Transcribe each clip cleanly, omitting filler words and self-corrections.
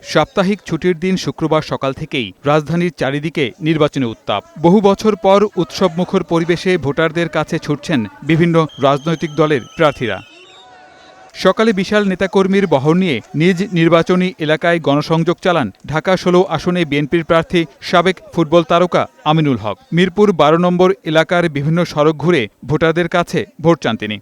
সাপ্তাহিক ছুটির দিন শুক্রবার সকাল থেকেই রাজধানীর চারিদিকে নির্বাচনী উত্তাপ। বহু বছর পর উৎসবমুখর পরিবেশে ভোটারদের কাছে ছুটছেন বিভিন্ন রাজনৈতিক দলের প্রার্থীরা। সকালে বিশাল নেতাকর্মীর বহর নিয়ে নিজ নির্বাচনী এলাকায় গণসংযোগ চালান ঢাকা ১৬ আসনে বিএনপির প্রার্থী সাবেক ফুটবল তারকা আমিনুল হক। মিরপুর ১২ নম্বর এলাকার বিভিন্ন সড়ক ঘুরে ভোটারদের কাছে ভোট চান তিনি।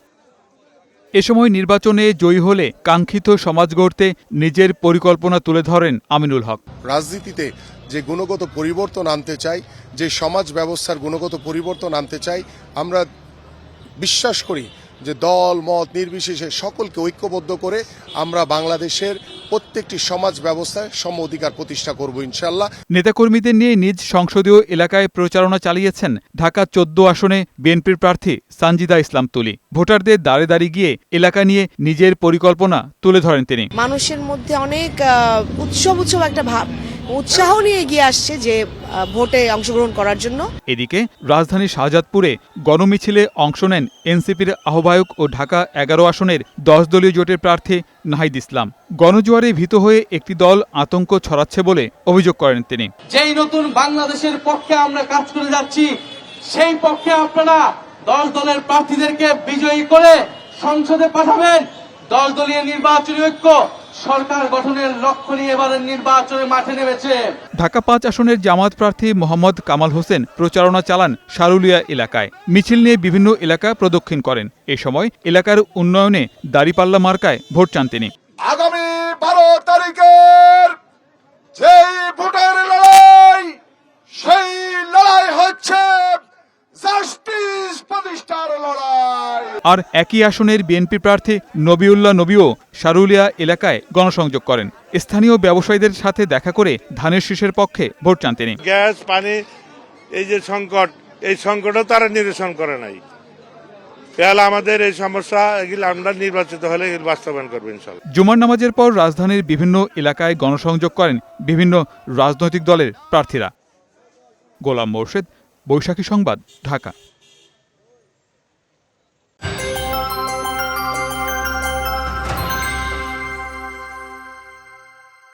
এ সময় নির্বাচনে জয়ী হলে কাঙ্ক্ষিত সমাজ গড়তে নিজের পরিকল্পনা তুলে ধরেন আমিনুল হক। রাজনীতিতে যে গুণগত পরিবর্তন আনতে চাই, যে সমাজ ব্যবস্থার গুণগত পরিবর্তন আনতে চাই, আমরা বিশ্বাস করি যে দল মত নির্বিশেষে সকলকে ঐক্যবদ্ধ করে আমরা বাংলাদেশের প্রত্যেকটি সমাজ ব্যবস্থায় সম অধিকার প্রতিষ্ঠা করব ইনশাআল্লাহ। নেতাকর্মীদের নিয়ে নিজ সংসদীয় এলাকায় প্রচারণা চালিয়েছেন ঢাকা ১৪ আসনে বিএনপির প্রার্থী সানজিদা ইসলাম তুলি। ভোটারদের দাঁড়ে দাঁড়িয়ে গিয়ে এলাকা নিয়ে নিজের পরিকল্পনা তুলে ধরেন তিনি। মানুষের মধ্যে অনেক উৎসব একটা ভাব, উৎসাহ নিয়ে এগিয়ে আসছে যে ভোটে অংশগ্রহণ করার জন্য। এদিকে রাজধানীর শাহজাদপুরে গণমিছিলে অংশ নেন এনসিপির আহ্বায়ক ও ঢাকা ১১ আসনের ১০ দলীয় জোটের প্রার্থী নাহিদ ইসলাম। গণজোয়ারে ভীত হয়ে একটি দল আতঙ্ক ছড়াচ্ছে বলে অভিযোগ করেন তিনি। যেই নতুন বাংলাদেশের পক্ষে আমরা কাজ করে যাচ্ছি, সেই পক্ষে আপনারা ১০ দলের প্রার্থীদেরকে বিজয়ী করে সংসদে পাঠাবেন। ১০ দলীয় নির্বাচনী ঐক্য সরকার গঠনের লক্ষ্য নিয়ে এবারের নির্বাচনে মাঠে নেমেছে। ঢাকা ৫ আসনের জামায়াত প্রার্থী মোহাম্মদ কামাল হোসেন প্রচারণা চালান শারুলিয়া এলাকায়। মিছিল নিয়ে বিভিন্ন এলাকা প্রদক্ষিণ করেন। এ সময় এলাকার উন্নয়নে দাঁড়িপাল্লা মার্কায় ভোট চান তিনি। আগামী ১২ তারিখের যেই ভোটের লড়াই, সেই লড়াই হচ্ছে জাস্টিস প্রতিষ্ঠার লড়াই। আর একই আসনের বিএনপি প্রার্থী নবিউল্লাহ নবীও শারুলিয়া এলাকায় গণসংযোগ করেন। স্থানীয় ব্যবসায়ীদের সাথে দেখা করে ধানের শীষের পক্ষে ভোট চান তিনি। গ্যাস পানি এই যে সংকট, এই সংকটও তারা নিরসন করে নাই। তাহলে আমাদের এই সমস্যা এগুলো আমরা নির্বাচিত হলে বাস্তবায়ন করবো ইনশাআল্লাহ। জুমার নামাজের পর রাজধানীর বিভিন্ন এলাকায় গণসংযোগ করেন বিভিন্ন রাজনৈতিক দলের প্রার্থীরা। গোলাম মোর্শেদ, বৈশাখী সংবাদ, ঢাকা।